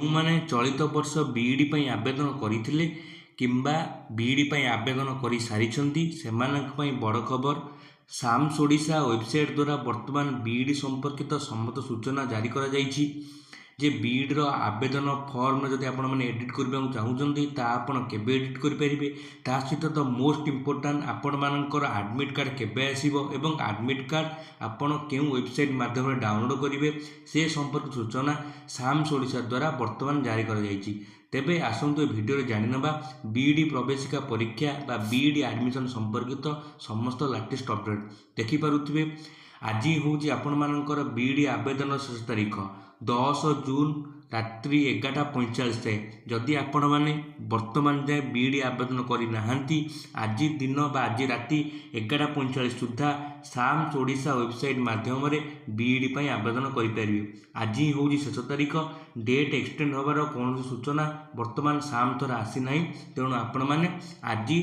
ଯେଉଁମାନେ ଚଳିତ ବର୍ଷ ବିଇଡ଼ି ପାଇଁ ଆବେଦନ କରିଥିଲେ କିମ୍ବା ବିଇଡ଼ି ପାଇଁ ଆବେଦନ କରିସାରିଛନ୍ତି ସେମାନଙ୍କ ପାଇଁ ବଡ଼ ଖବର। ସାମ୍ସ ଓଡ଼ିଶା ୱେବସାଇଟ୍ ଦ୍ୱାରା ବର୍ତ୍ତମାନ ବିଇଡ଼ି ସମ୍ପର୍କିତ ସମସ୍ତ ସୂଚନା ଜାରି କରାଯାଇଛି। ଯେ ବିଇଡ଼ିର ଆବେଦନ ଫର୍ମ ଯଦି ଆପଣମାନେ ଏଡ଼ିଟ୍ କରିବାକୁ ଚାହୁଁଛନ୍ତି ତାହା ଆପଣ କେବେ ଏଡ଼ିଟ୍ କରିପାରିବେ, ତା ସହିତ ତ ମୋଷ୍ଟ ଇମ୍ପୋର୍ଟାଣ୍ଟ ଆପଣମାନଙ୍କର ଆଡ଼ମିଟ୍ କାର୍ଡ଼ କେବେ ଆସିବ ଏବଂ ଆଡ଼ମିଟ୍ କାର୍ଡ଼ ଆପଣ କେଉଁ ୱେବସାଇଟ୍ ମାଧ୍ୟମରେ ଡାଉନଲୋଡ଼ କରିବେ ସେ ସମ୍ପର୍କିତ ସୂଚନା ସାମ୍ସ ଓଡ଼ିଶା ଦ୍ୱାରା ବର୍ତ୍ତମାନ ଜାରି କରାଯାଇଛି। ତେବେ ଆସନ୍ତୁ ଏ ଭିଡ଼ିଓରେ ଜାଣିନେବା ବିଇଡ଼ି ପ୍ରବେଶିକା ପରୀକ୍ଷା ବା ବିଇଡ଼ି ଆଡ଼ମିସନ୍ ସମ୍ପର୍କିତ ସମସ୍ତ ଲାଟେଷ୍ଟ ଅପଡ଼େଟ୍। ଦେଖିପାରୁଥିବେ ଆଜି ହେଉଛି ଆପଣମାନଙ୍କର ବିଇଡ଼ି ଆବେଦନ ଶେଷ ତାରିଖ 10 ଜୁନ ରାତ୍ରି 11:45 ଯାଏ। ଯଦି ଆପଣମାନେ ବର୍ତ୍ତମାନ ଯାଏ ବିଇଡ଼ି ଆବେଦନ କରିନାହାନ୍ତି ଆଜି ଦିନ ବା ଆଜି ରାତି 11:45 ସୁଦ୍ଧା ସାମ୍ସ ଓଡ଼ିଶା ୱେବସାଇଟ୍ ମାଧ୍ୟମରେ ବିଇଡ଼ି ପାଇଁ ଆବେଦନ କରିପାରିବେ। ଆଜି ହେଉଛି ଶେଷ ତାରିଖ, ଡେଟ୍ ଏକ୍ସଟେଣ୍ଡ ହେବାର କୌଣସି ସୂଚନା ବର୍ତ୍ତମାନ ସାମ୍ସ ଦ୍ୱାରା ଆସିନାହିଁ। ତେଣୁ ଆପଣମାନେ ଆଜି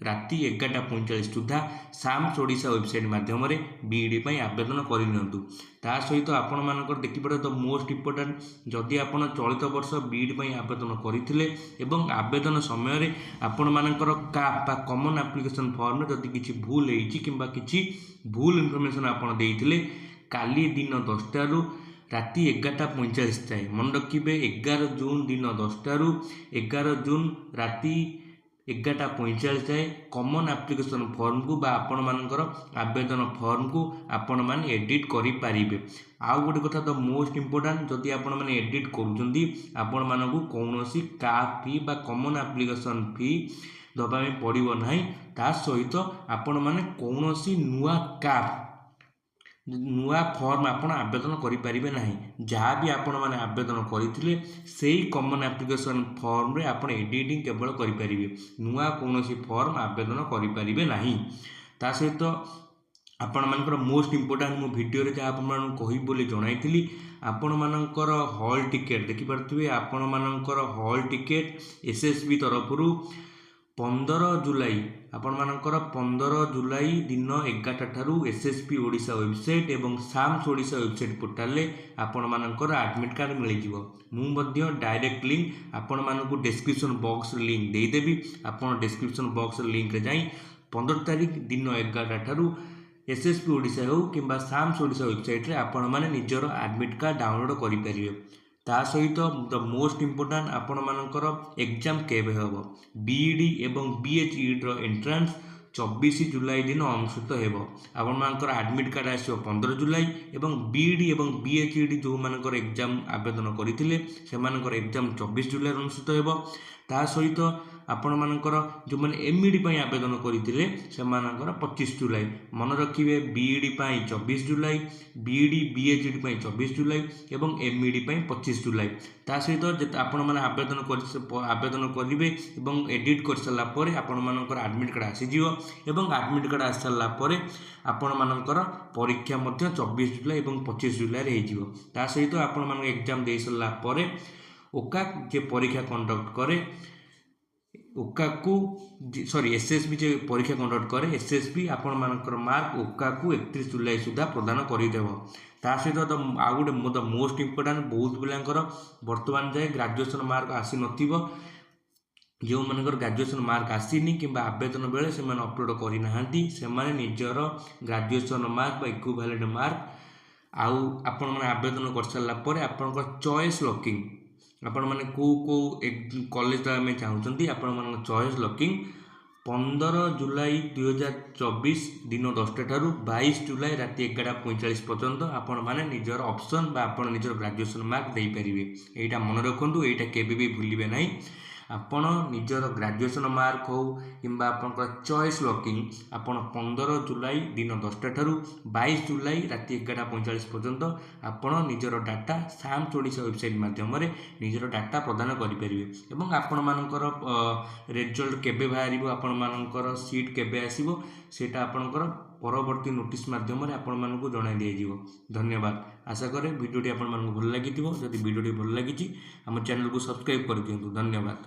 ରାତି 11:45 ସୁଦ୍ଧା ସାମ୍ସ ଓଡ଼ିଶା ୱେବସାଇଟ୍ ମାଧ୍ୟମରେ ବିଇଡ଼ି ପାଇଁ ଆବେଦନ କରିନିଅନ୍ତୁ। ତା ସହିତ ଆପଣମାନଙ୍କର ଦେଖିପାରିବେ ତ ମୋଷ୍ଟ ଇମ୍ପୋର୍ଟାଣ୍ଟ ଯଦି ଆପଣ ଚଳିତ ବର୍ଷ ବିଇଡ଼ି ପାଇଁ ଆବେଦନ କରିଥିଲେ ଏବଂ ଆବେଦନ ସମୟରେ ଆପଣମାନଙ୍କର କାପ୍ ବା କମନ୍ ଆପ୍ଲିକେସନ୍ ଫର୍ମରେ ଯଦି କିଛି ଭୁଲ ହେଇଛି କିମ୍ବା କିଛି ଭୁଲ ଇନଫର୍ମେସନ୍ ଆପଣ ଦେଇଥିଲେ କାଲି ଦିନ 10ଟାରୁ ରାତି 11:45 ଯାଏ, ମନେ ରଖିବେ 11 ଜୁନ ଦିନ 10ଟାରୁ 11 ଜୁନ ରାତି 11:45 ଯାଏ କମନ୍ ଆପ୍ଲିକେସନ୍ ଫର୍ମକୁ ବା ଆପଣମାନଙ୍କର ଆବେଦନ ଫର୍ମକୁ ଆପଣମାନେ ଏଡ଼ିଟ୍ କରିପାରିବେ। ଆଉ ଗୋଟେ କଥା ତ ମୋଷ୍ଟ ଇମ୍ପୋର୍ଟାଣ୍ଟ ଯଦି ଆପଣମାନେ ଏଡ଼ିଟ୍ କରୁଛନ୍ତି ଆପଣମାନଙ୍କୁ କୌଣସି କାପ୍ ଫି ବା କମନ୍ ଆପ୍ଲିକେସନ୍ ଫି ଦେବା ପାଇଁ ପଡ଼ିବ ନାହିଁ। ତା ସହିତ ଆପଣମାନେ କୌଣସି ନୂଆ ଫର୍ମ ଆପଣ ଆବେଦନ କରିପାରିବେ ନାହିଁ। ଯାହା ବି ଆପଣମାନେ ଆବେଦନ କରିଥିଲେ ସେଇ କମନ୍ ଆପ୍ଲିକେସନ୍ ଫର୍ମରେ ଆପଣ ଏଡ଼ିଟିଂ କେବଳ କରିପାରିବେ, ନୂଆ କୌଣସି ଫର୍ମ ଆବେଦନ କରିପାରିବେ ନାହିଁ। ତା ସହିତ ଆପଣମାନଙ୍କର ମୋଷ୍ଟ ଇମ୍ପୋର୍ଟାଣ୍ଟ ମୁଁ ଭିଡ଼ିଓରେ ଯାହା ଆପଣମାନଙ୍କୁ କହିବି ବୋଲି ଜଣାଇଥିଲି ଆପଣମାନଙ୍କର ହଲ୍ ଟିକେଟ୍ ଦେଖିପାରୁଥିବେ ଆପଣମାନଙ୍କର ହଲ୍ ଟିକେଟ୍ ଏସ୍ଏସ୍ବି ତରଫରୁ 15 ଜୁଲାଇ ଆପଣମାନଙ୍କର 15 ଜୁଲାଇ ଦିନ 11ଟା ଠାରୁ ଏସ୍ଏସ୍ବି ଓଡ଼ିଶା ୱେବସାଇଟ୍ ଏବଂ ସାମ୍ସ ଓଡ଼ିଶା ୱେବସାଇଟ୍ ପୋର୍ଟାଲରେ ଆପଣମାନଙ୍କର ଆଡ଼ମିଟ୍ କାର୍ଡ଼ ମିଳିଯିବ। ମୁଁ ମଧ୍ୟ ଡାଇରେକ୍ଟ ଲିଙ୍କ୍ ଆପଣମାନଙ୍କୁ ଡେସ୍କ୍ରିପସନ୍ ବକ୍ସରେ ଲିଙ୍କ୍ ଦେଇଦେବି। ଆପଣ ଡେସ୍କ୍ରିପସନ୍ ବକ୍ସର ଲିଙ୍କ୍ରେ ଯାଇ 15 ତାରିଖ ଦିନ 11ଟା ଠାରୁ ଏସ୍ଏସ୍ବି ଓଡ଼ିଶା ହେଉ କିମ୍ବା ସାମ୍ସ ଓଡ଼ିଶା ୱେବସାଇଟ୍ରେ ଆପଣମାନେ ନିଜର ଆଡ଼ମିଟ୍ କାର୍ଡ଼ ଡାଉନଲୋଡ଼ କରିପାରିବେ। ତା ସହିତ ଦ ମୋଷ୍ଟ ଇମ୍ପୋର୍ଟାଣ୍ଟ ଆପଣମାନଙ୍କର ଏକ୍ଜାମ୍ କେବେ ହେବ, ବିଇଡ଼ି ଏବଂ ବିଏଚ୍ଇଡ଼ିର ଏଣ୍ଟ୍ରାନ୍ସ 24 ଜୁଲାଇ ଦିନ ଅନୁଷ୍ଠିତ ହେବ। ଆପଣମାନଙ୍କର ଆଡ଼ମିଟ୍ କାର୍ଡ଼ ଆସିବ 15 ଜୁଲାଇ ଏବଂ ବିଇଡ଼ି ଏବଂ ବିଏଚ୍ଇଡ଼ି ଯେଉଁମାନଙ୍କର ଏକ୍ଜାମ୍ ଆବେଦନ କରିଥିଲେ ସେମାନଙ୍କର ଏକ୍ଜାମ୍ 24 ଜୁଲାଇରେ ଅନୁଷ୍ଠିତ ହେବ। ତା ସହିତ ଆପଣମାନଙ୍କର ଯେଉଁମାନେ ଏମ୍ଇଡ଼ି ପାଇଁ ଆବେଦନ କରିଥିଲେ ସେମାନଙ୍କର 25 ଜୁଲାଇ। ମନେ ରଖିବେ ବିଇଡ଼ି ପାଇଁ 24 ଜୁଲାଇ, ବିଇଡ଼ି ବିଏଚ୍ଇଡ଼ି ପାଇଁ 24 ଜୁଲାଇ ଏବଂ ଏମ୍ଇଡ଼ି ପାଇଁ 25 ଜୁଲାଇ। ତା ସହିତ ଯେତେ ଆପଣମାନେ ଆବେଦନ କରିବେ ଏବଂ ଏଡ଼ିଟ୍ କରିସାରିଲା ପରେ ଆପଣମାନଙ୍କର ଆଡ଼ମିଟ୍ କାର୍ଡ଼ ଆସିଯିବ ଏବଂ ଆଡ଼ମିଟ୍ କାର୍ଡ଼ ଆସିସାରିଲା ପରେ ଆପଣମାନଙ୍କର ପରୀକ୍ଷା ମଧ୍ୟ 24 ଜୁଲାଇ ଏବଂ 25 ଜୁଲାଇରେ ହେଇଯିବ। ତା ସହିତ ଆପଣମାନଙ୍କ ଏକ୍ଜାମ୍ ଦେଇସାରିଲା ପରେ ଓକାକ୍ ଯେ ପରୀକ୍ଷା କଣ୍ଡକ୍ଟ କରେ ଏସ୍ଏସ୍ବି ଯେ ପରୀକ୍ଷା କଣ୍ଡକ୍ଟ କରେ ଏସ୍ଏସ୍ବି ଆପଣମାନଙ୍କର ମାର୍କ ଓକାକୁ 31 ଜୁଲାଇ ସୁଦ୍ଧା ପ୍ରଦାନ କରିଦେବ। ତା ସହିତ ଆଉ ଗୋଟେ ମୋଷ୍ଟ ଇମ୍ପୋର୍ଟାଣ୍ଟ ବହୁତ ପିଲାଙ୍କର ବର୍ତ୍ତମାନ ଯାଏ ଗ୍ରାଜୁଏସନ୍ ମାର୍କ ଆସିନଥିବ। ଯେଉଁମାନଙ୍କର ଗ୍ରାଜୁଏସନ୍ ମାର୍କ ଆସିନି କିମ୍ବା ଆବେଦନ ବେଳେ ସେମାନେ ଅପଲୋଡ଼ କରିନାହାନ୍ତି ସେମାନେ ନିଜର ଗ୍ରାଜୁଏସନ୍ ମାର୍କ ବା ଇକ୍ୱିଭାଲେଣ୍ଟ ମାର୍କ ଆଉ ଆପଣମାନେ ଆବେଦନ କରିସାରିଲା ପରେ ଆପଣଙ୍କର ଚଏସ୍ ଲକିଂ ଆପଣମାନେ କେଉଁ କଲେଜ ଦେବା ପାଇଁ ଚାହୁଁଛନ୍ତି ଆପଣମାନଙ୍କ ଚଏସ୍ ଲକିଂ 15 ଜୁଲାଇ 2024 ଦିନ 10ଟା ଠାରୁ 22 ଜୁଲାଇ ରାତି 11:45 ପର୍ଯ୍ୟନ୍ତ ଆପଣମାନେ ନିଜର ଅପସନ୍ ବା ଆପଣ ନିଜର ଗ୍ରାଜୁଏସନ୍ ମାର୍କ ଦେଇପାରିବେ। ଏଇଟା ମନେ ରଖନ୍ତୁ, ଏଇଟା କେବେ ବି ଭୁଲିବେ ନାହିଁ। ଆପଣ ନିଜର ଗ୍ରାଜୁଏସନ୍ ମାର୍କ ହେଉ କିମ୍ବା ଆପଣଙ୍କର ଚଏସ୍ ଲକିଂ ଆପଣ 15 ଜୁଲାଇ ଦିନ 10ଟା ଠାରୁ 22 ଜୁଲାଇ ରାତି 11:45 ପର୍ଯ୍ୟନ୍ତ ଆପଣ ନିଜର ଡାଟା ସାମ୍ସ ଓଡ଼ିଶା ୱେବସାଇଟ୍ ମାଧ୍ୟମରେ ନିଜର ଡାଟା ପ୍ରଦାନ କରିପାରିବେ ଏବଂ ଆପଣମାନଙ୍କର ରେଜଲ୍ଟ କେବେ ବାହାରିବ, ଆପଣମାନଙ୍କର ସିଟ୍ କେବେ ଆସିବ ସେଇଟା ଆପଣଙ୍କର ପରବର୍ତ୍ତୀ ନୋଟିସ୍ ମାଧ୍ୟମରେ ଆପଣମାନଙ୍କୁ ଜଣାଇ ଦିଆଯିବ। ଧନ୍ୟବାଦ। ଆଶା କରେ ଭିଡ଼ିଓଟି ଆପଣମାନଙ୍କୁ ଭଲ ଲାଗିଥିବ। ଯଦି ଭିଡ଼ିଓଟି ଭଲ ଲାଗିଛି ଆମ ଚ୍ୟାନେଲକୁ ସବସ୍କ୍ରାଇବ୍ କରିଦିଅନ୍ତୁ। ଧନ୍ୟବାଦ।